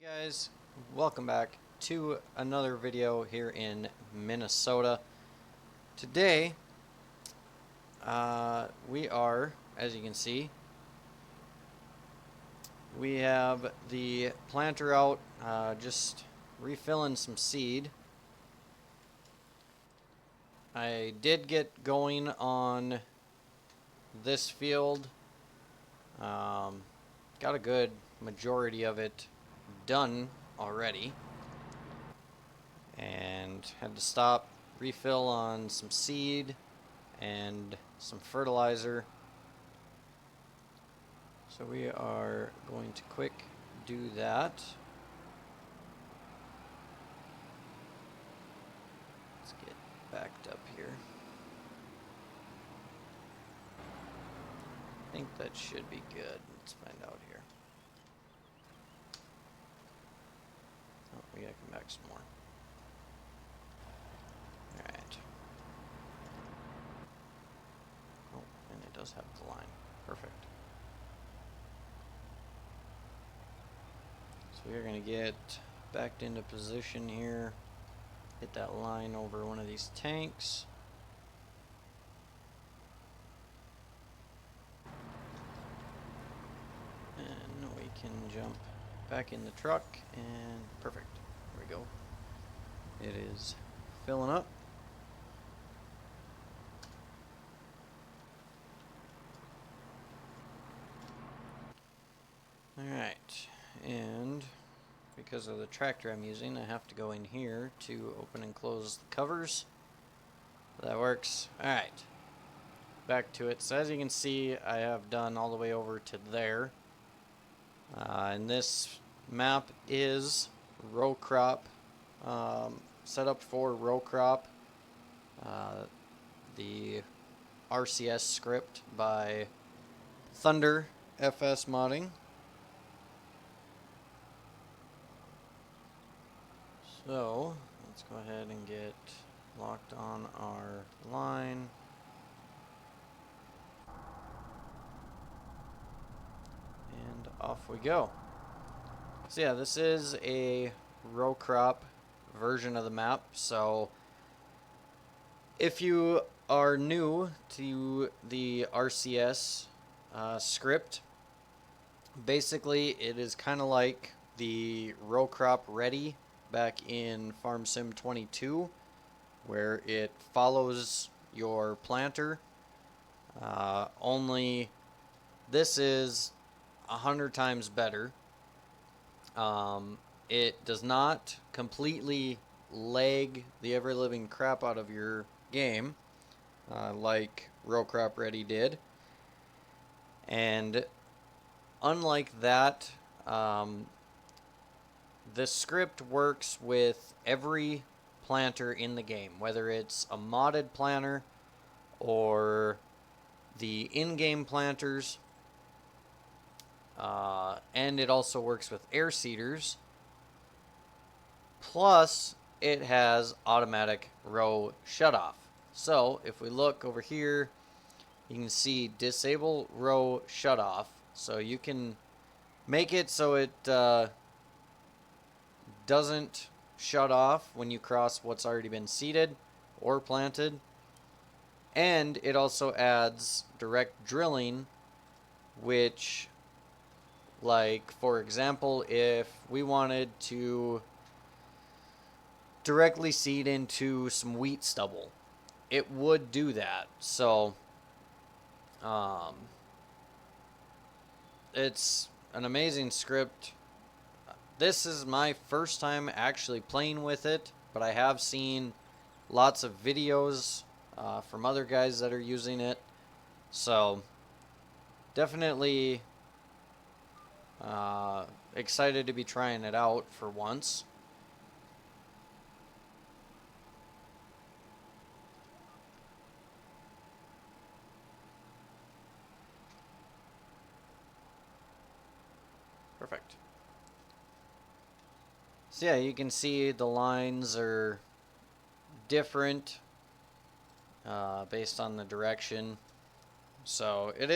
Guys, welcome back to another video here in Minnesota. Today, we are, as you can see, we have the planter out, just refilling some seed. I did get going on this field, got a good majority of it done already, and had to stop, refill on some seed and some fertilizer. So we are going to quick do that. Let's get backed up here. I think that should be good. Let's find out here. Oh, we gotta come back some more. Alright. Oh, and it does have the line. Perfect. So we're gonna get backed into position here. Hit that line over one of these tanks. And we can jump back in the truck, and perfect. There we go. It is filling up. Alright, and because of the tractor I'm using, I have to go in here to open and close the covers. That works. Alright, back to it. So as you can see, I have done all the way over to there. And this map is row crop, set up for row crop. The RCS script by Thunder FS modding. So let's go ahead and get locked on our line. And off we go. So yeah, this is a row crop version of the map. So if you are new to the RCS script, basically it is kind of like the row crop ready back in Farm Sim 22, where it follows your planter. Only this is 100 times better. It does not completely lag the ever-living crap out of your game, like Row Crop Ready did. And unlike that, the script works with every planter in the game, whether it's a modded planter or the in-game planters. And it also works with air seeders. Plus, it has automatic row shutoff. So, if we look over here, you can see disable row shutoff. So you can make it so it doesn't shut off when you cross what's already been seeded or planted. And it also adds direct drilling, which, like, for example, if we wanted to directly seed into some wheat stubble, it would do that. So it's an amazing script. This is my first time actually playing with it, but I have seen lots of videos from other guys that are using it. So definitely excited to be trying it out for once. Perfect. So yeah, you can see the lines are different based on the direction. So it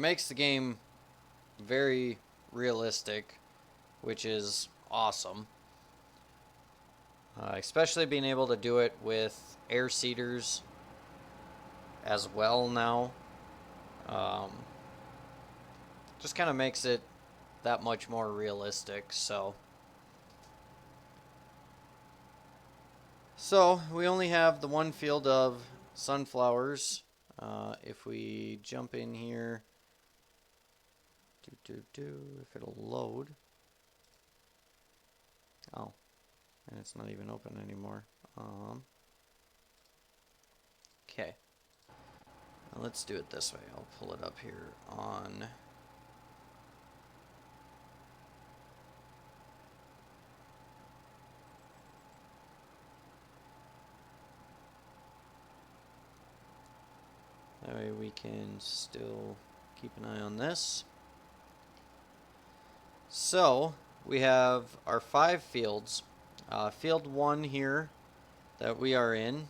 makes the game very realistic which is awesome. Especially being able to do it with air seeders as well now. Just kind of makes it that much more realistic. So we only have the one field of sunflowers. If we jump in here, if it'll load. Oh, and it's not even open anymore. Okay. Now let's do it this way. I'll pull it up here on... That way we can still keep an eye on this. So we have our 5 fields. Field 1 here that we are in.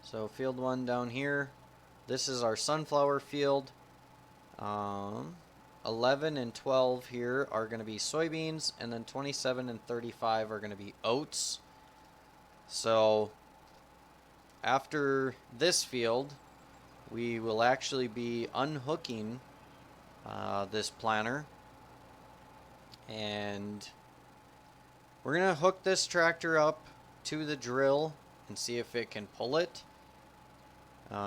So field 1 down here. This is our sunflower field. 11 and 12 here are going to be soybeans, and then 27 and 35 are going to be oats. So after this field, we will actually be unhooking this planter, and we're going to hook this tractor up to the drill and see if it can pull it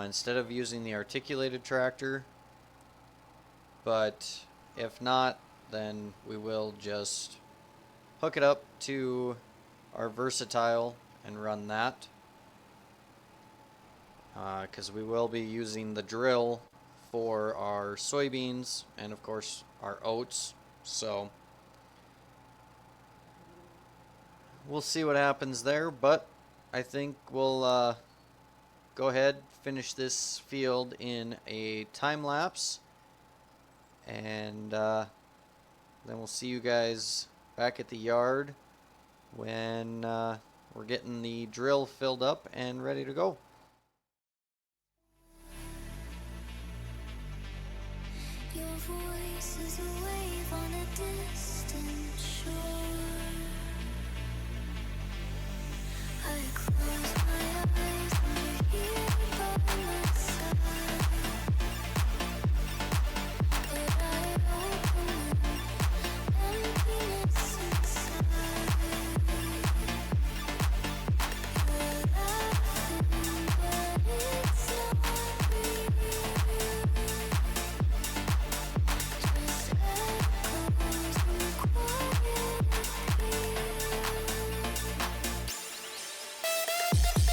instead of using the articulated tractor. But if not, then we will just hook it up to our versatile and run that, because we will be using the drill for our soybeans and of course our oats. So we'll see what happens there, but I think we'll go ahead, finish this field in a time lapse, and then we'll see you guys back at the yard when we're getting the drill filled up and ready to go. Your voice is a wave on a distant shore. I close my eyes and you're here by my side. But I open emptiness inside. You're laughing, but it's not real. Just echoes and quiet appeal.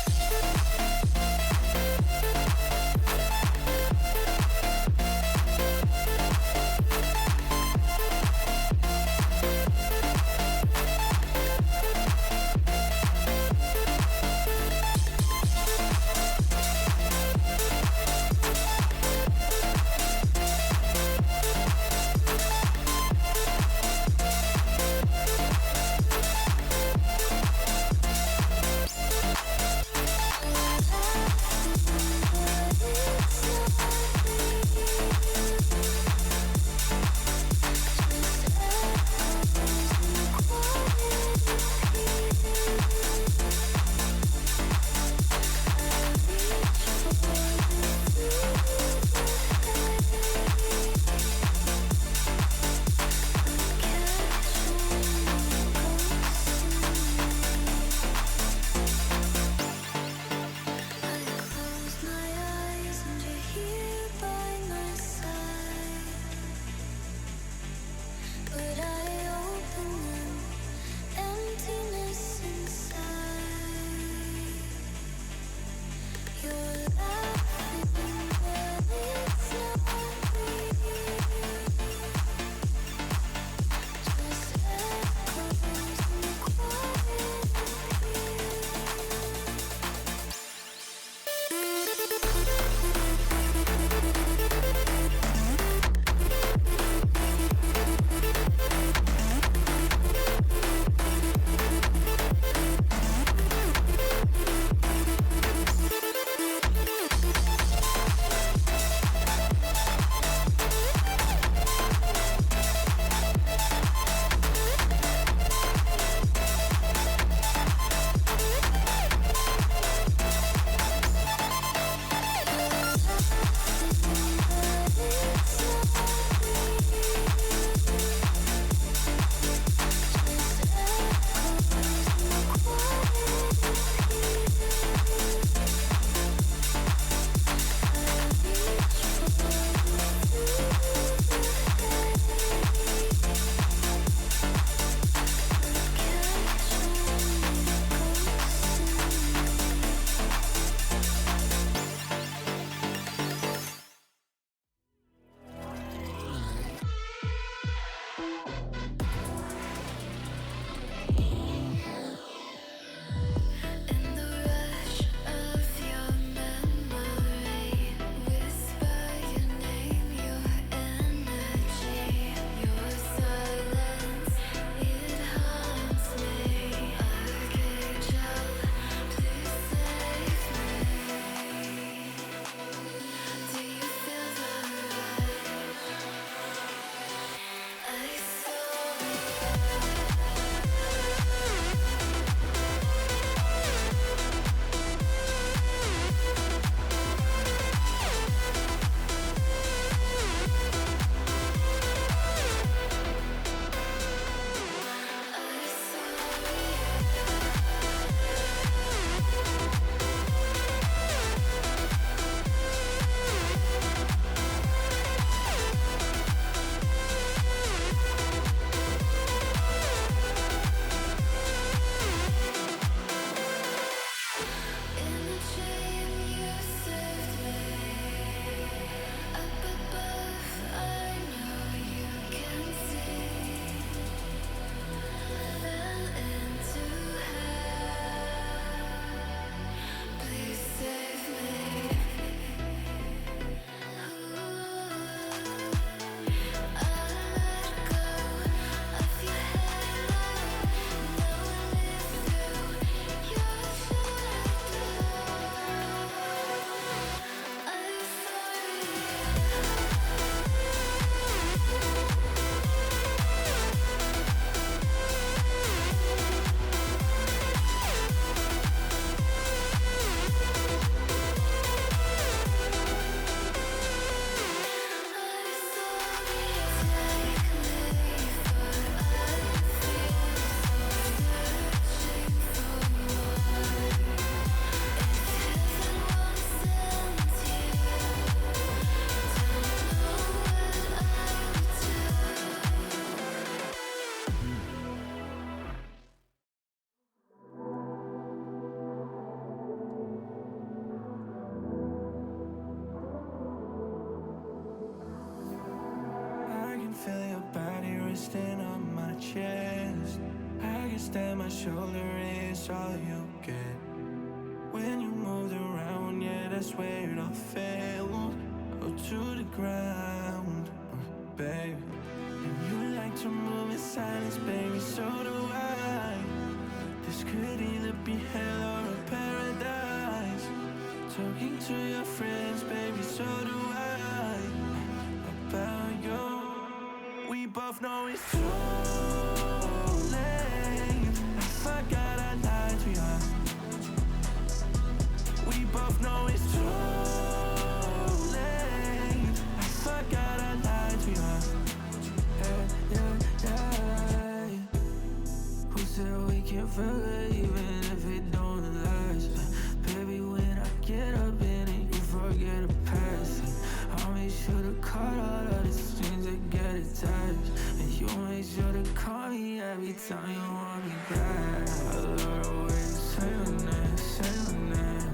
resting on my chest. I guess that my shoulder is all you get. When you moved around, yeah, that's where it all fell. Oh, to the ground, baby. And you like to move in silence, baby, so do I. This could either be hell or a paradise. Talking to your friends, baby, so do I. About you, we both know it's too late. I forgot I lied to you. We both know it's too late. I forgot I lied to you. Yeah. Who said we can't forget even if it don't last? Baby, when I get up in it, you forget the past. I'll make sure to cut all of the strings that get attached. And you make sure to call me every time you want me back. I love the way you say your name, say your name.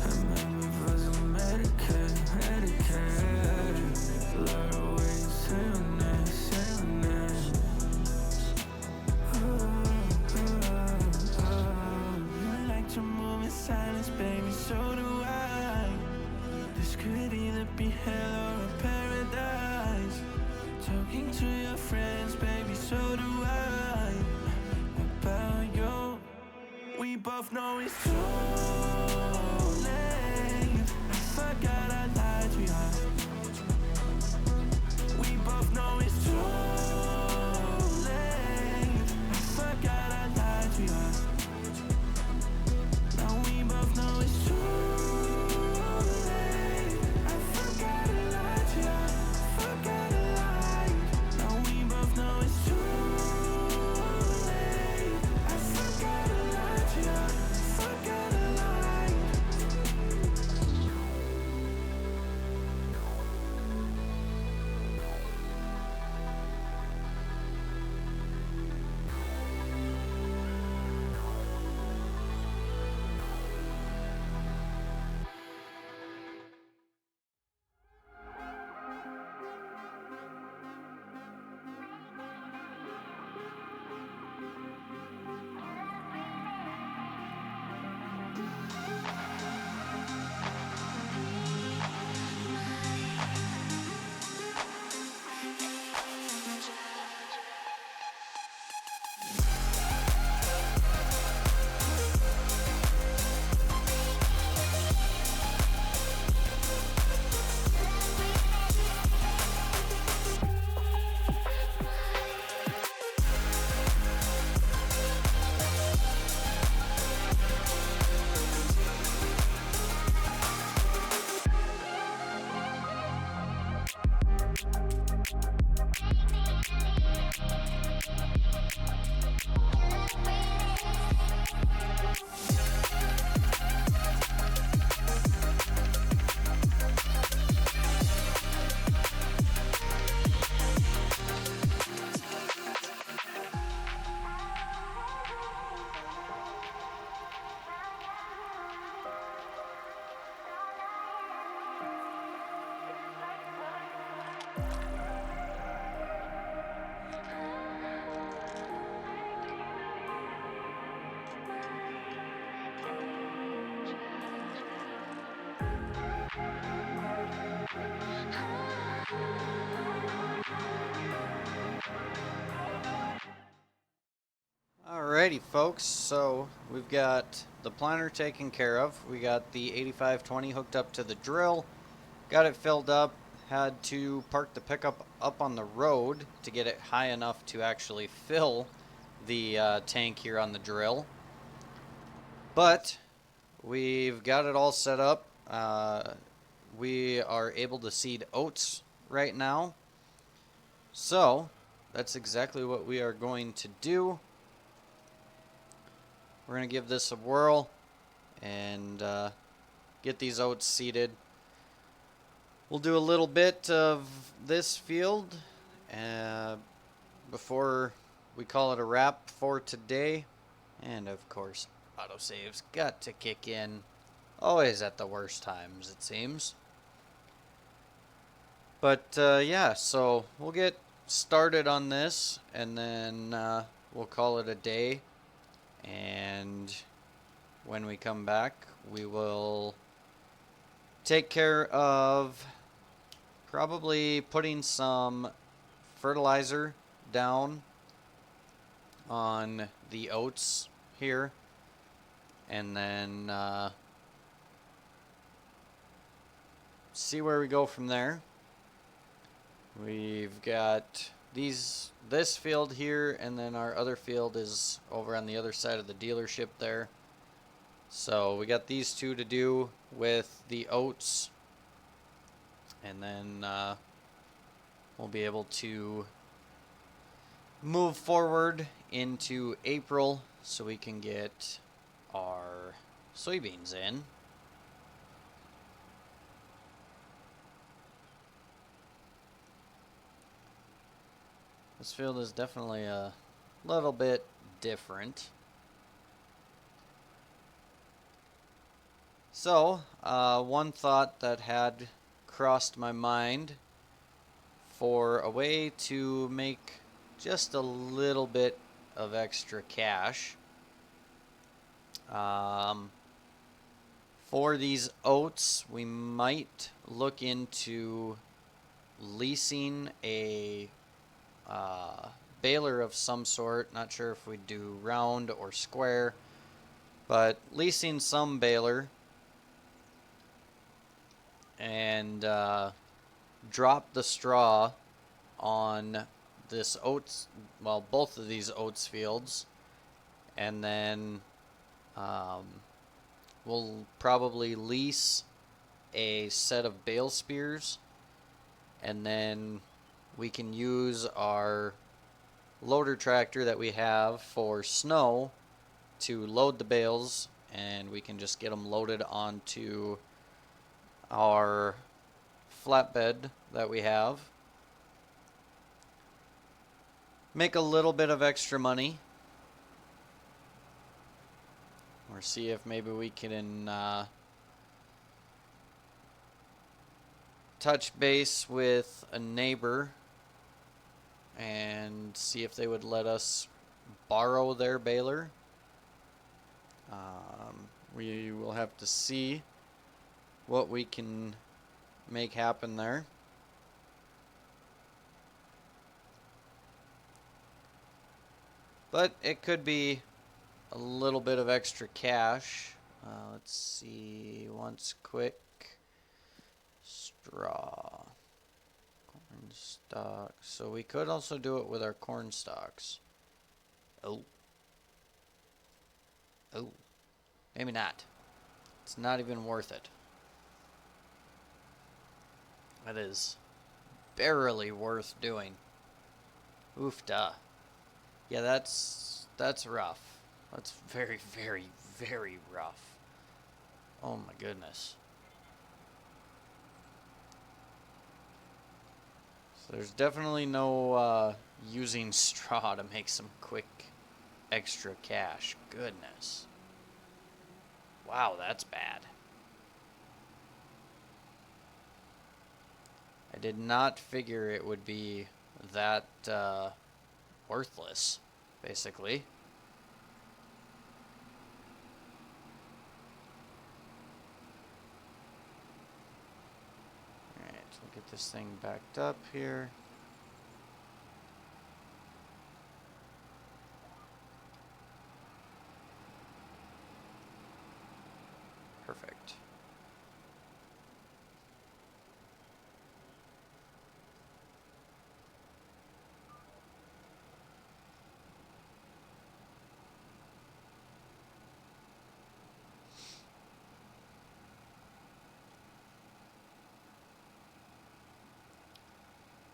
And make me feel so medicated. Love the way you say your name, say your name. You like to move in silence, baby, so do I. This could either be hell or a paradise. Talking to your friends, baby, so do I. About you, we both know it's too late. I forgot I lied to you. We both know it's too late. I forgot I lied to you. Now we both know it's too late. I forgot I lied to you. Forgot I lied. Now we both know it's too late. I forgot I lied to you. Forgot I lied. Alrighty, folks, so we've got the planter taken care of. We got the 8520 hooked up to the drill, got it filled up, had to park the pickup up on the road to get it high enough to actually fill the tank here on the drill. But we've got it all set up. We are able to seed oats right now. So that's exactly what we are going to do. We're going to give this a whirl and get these oats seeded. We'll do a little bit of this field before we call it a wrap for today. And of course, autosave's got to kick in. Always at the worst times, it seems. But yeah, so we'll get started on this, and then we'll call it a day. And when we come back, we will take care of probably putting some fertilizer down on the oats here, and then see where we go from there. We've got this field here, and then our other field is over on the other side of the dealership there. So we got these two to do with the oats, and then we'll be able to move forward into April so we can get our soybeans in. This field is definitely a little bit different. So, one thought that had crossed my mind for a way to make just a little bit of extra cash. For these oats, we might look into leasing a baler of some sort. Not sure if we do round or square, but leasing some baler and drop the straw on this oats, well, both of these oats fields, and then we'll probably lease a set of bale spears, and then we can use our loader tractor that we have for snow to load the bales, and we can just get them loaded onto our flatbed that we have. Make a little bit of extra money, or see if maybe we can touch base with a neighbor and see if they would let us borrow their baler. We will have to see what we can make happen there. But it could be a little bit of extra cash. Let's see, once quick. Straw. Corn stalks. So we could also do it with our corn stalks. Oh. Maybe not. It's not even worth it. That is barely worth doing. Oof duh. Yeah, that's rough. That's very, very, very rough. Oh my goodness. So there's definitely no using straw to make some quick extra cash. Goodness. Wow, that's bad. I did not figure it would be that worthless, basically. Alright, we'll get this thing backed up here. Perfect.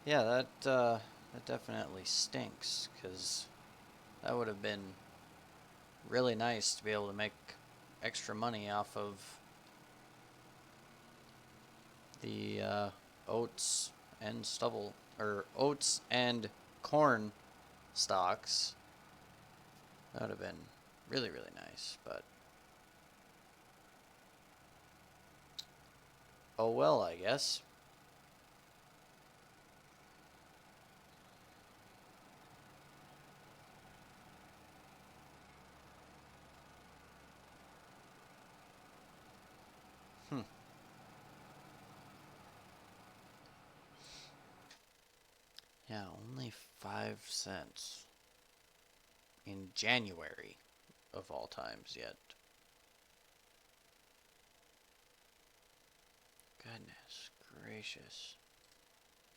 Yeah, that definitely stinks, because that would have been really nice to be able to make extra money off of the oats and stubble, or oats and corn stalks. That would have been really, really nice, but oh well, I guess. Yeah, only 5 cents in January of all times yet. Goodness gracious.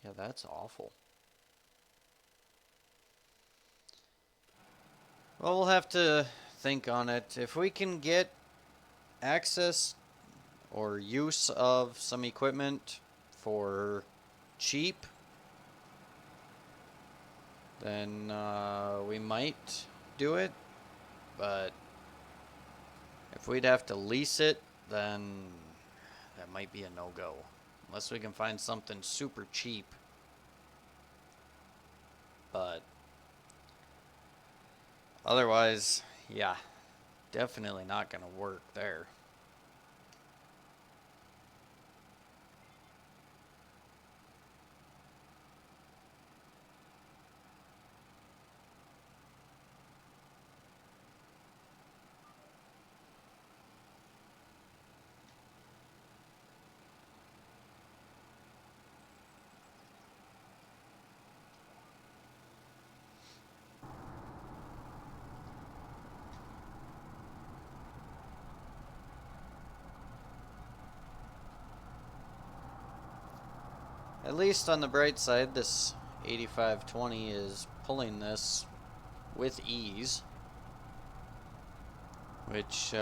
Yeah, that's awful. Well, we'll have to think on it. If we can get access or use of some equipment for cheap, then we might do it. But if we'd have to lease it, then that might be a no-go. Unless we can find something super cheap. But otherwise, yeah, definitely not going to work there. At least on the bright side, this 8520 is pulling this with ease, which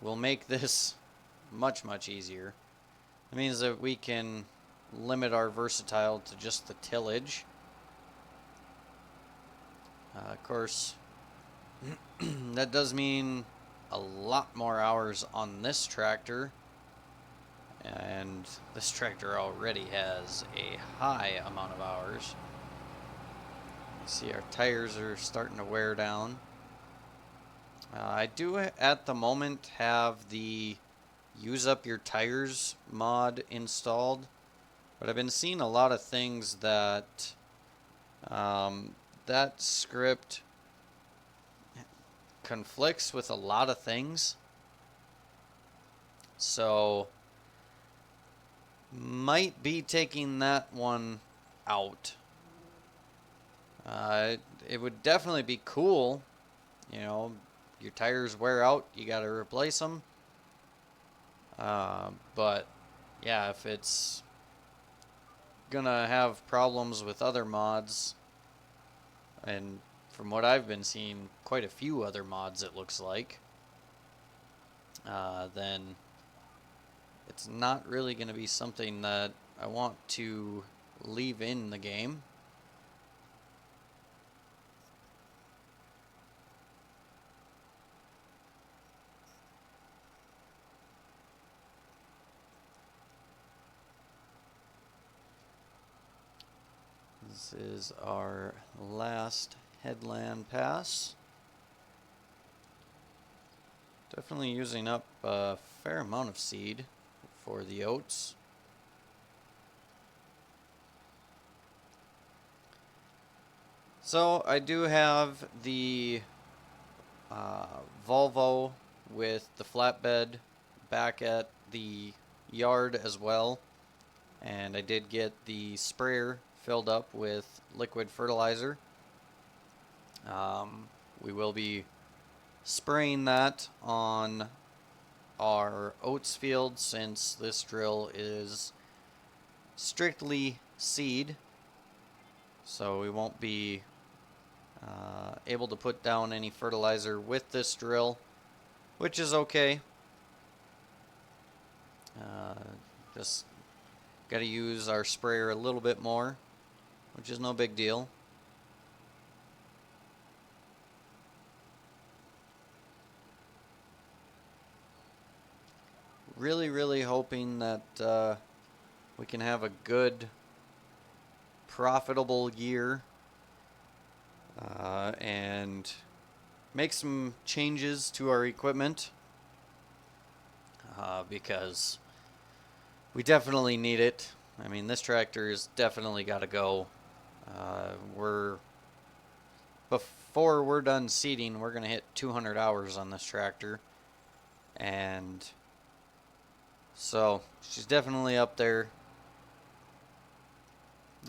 will make this much, much easier. It means that we can limit our versatile to just the tillage. Of course, that does mean a lot more hours on this tractor. And this tractor already has a high amount of hours. You see our tires are starting to wear down. I do at the moment have the use up your tires mod installed, but I've been seeing a lot of things that that script conflicts with a lot of things. So might be taking that one out. It would definitely be cool, you know, your tires wear out, you got to replace them. But yeah, if it's gonna have problems with other mods, and from what I've been seeing, quite a few other mods it looks like, then it's not really going to be something that I want to leave in the game. This is our last headland pass. Definitely using up a fair amount of seed for the oats. So I do have the Volvo with the flatbed back at the yard as well. And I did get the sprayer filled up with liquid fertilizer. We will be spraying that on our oats field since this drill is strictly seed. So we won't be able to put down any fertilizer with this drill, which is okay. Just got to use our sprayer a little bit more, which is no big deal. Really hoping that we can have a good, profitable year and make some changes to our equipment because we definitely need it. I mean, this tractor has definitely got to go. Before we're done seeding, we're going to hit 200 hours on this tractor. And so she's definitely up there.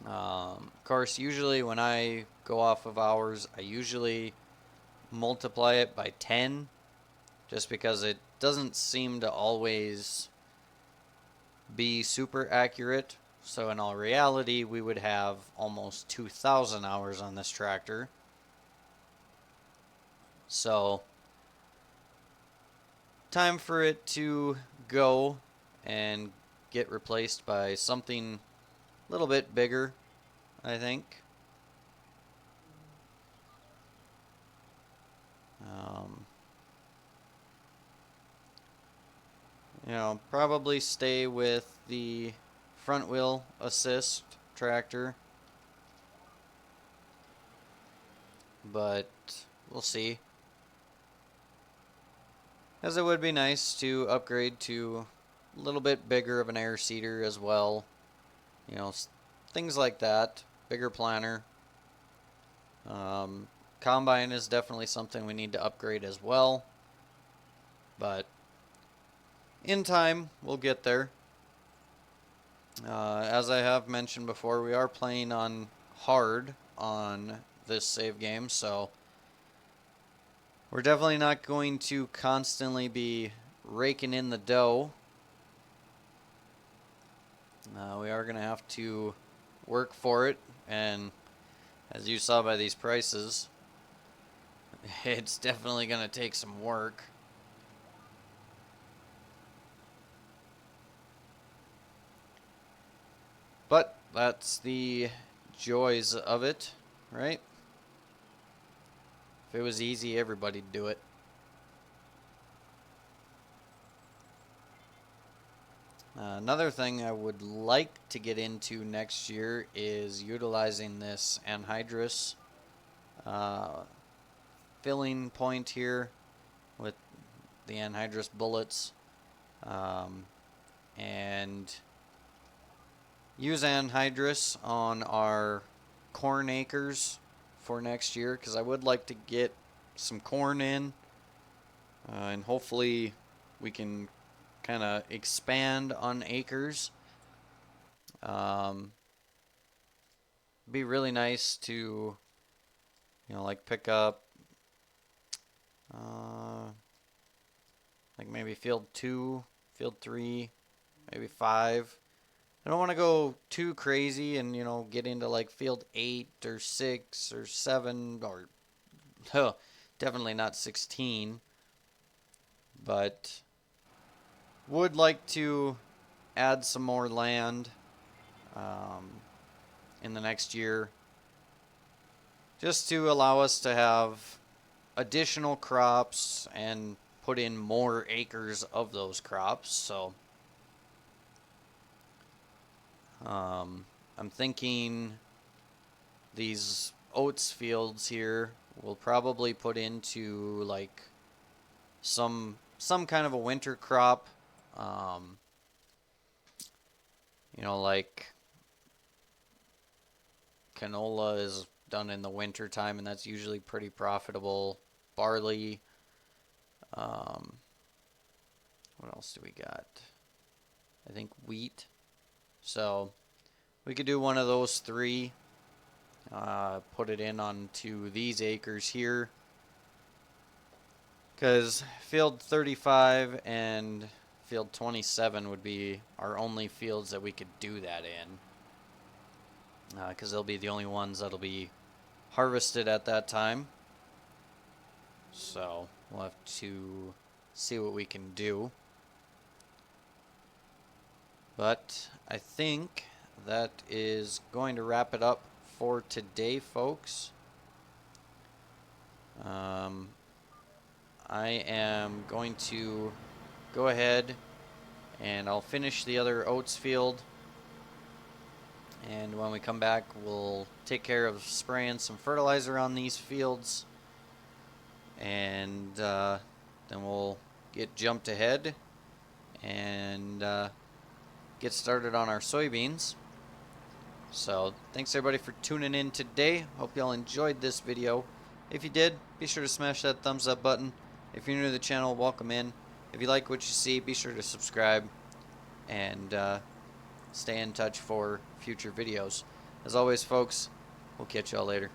Of course, usually when I go off of hours, I usually multiply it by 10 just because it doesn't seem to always be super accurate. So in all reality, we would have almost 2,000 hours on this tractor. So time for it to go and get replaced by something a little bit bigger, I think. Um, probably stay with the front wheel assist tractor, but we'll see. As it would be nice to upgrade to a little bit bigger of an air seeder as well. Things like that. Bigger planter. Combine is definitely something we need to upgrade as well. But in time, we'll get there. As I have mentioned before, we are playing on hard on this save game, so we're definitely not going to constantly be raking in the dough. We are going to have to work for it, and as you saw by these prices, it's definitely going to take some work. But that's the joys of it, right? If it was easy, everybody'd do it. Another thing I would like to get into next year is utilizing this anhydrous filling point here with the anhydrous bullets, and use anhydrous on our corn acres for next year, because I would like to get some corn in, and hopefully we can kind of expand on acres. Be really nice to, like pick up, like maybe field 2, field 3, maybe 5. I don't want to go too crazy and, get into like field 8 or 6 or 7 or definitely not 16. But would like to add some more land in the next year, just to allow us to have additional crops and put in more acres of those crops. So I'm thinking these oats fields here will probably put into like some kind of a winter crop. Like canola is done in the winter time, and that's usually pretty profitable. Barley. What else do we got? I think wheat. So we could do one of those 3. Put it in onto these acres here, because field 35 and field 27 would be our only fields that we could do that in, because they'll be the only ones that'll be harvested at that time. So we'll have to see what we can do. But I think that is going to wrap it up for today, folks. I am going to go ahead and I'll finish the other oats field. And when we come back, we'll take care of spraying some fertilizer on these fields. And then we'll get jumped ahead and get started on our soybeans. So thanks everybody for tuning in today. Hope y'all enjoyed this video. If you did, be sure to smash that thumbs up button. If you're new to the channel, welcome in. If you like what you see, be sure to subscribe and stay in touch for future videos. As always, folks, we'll catch y'all later.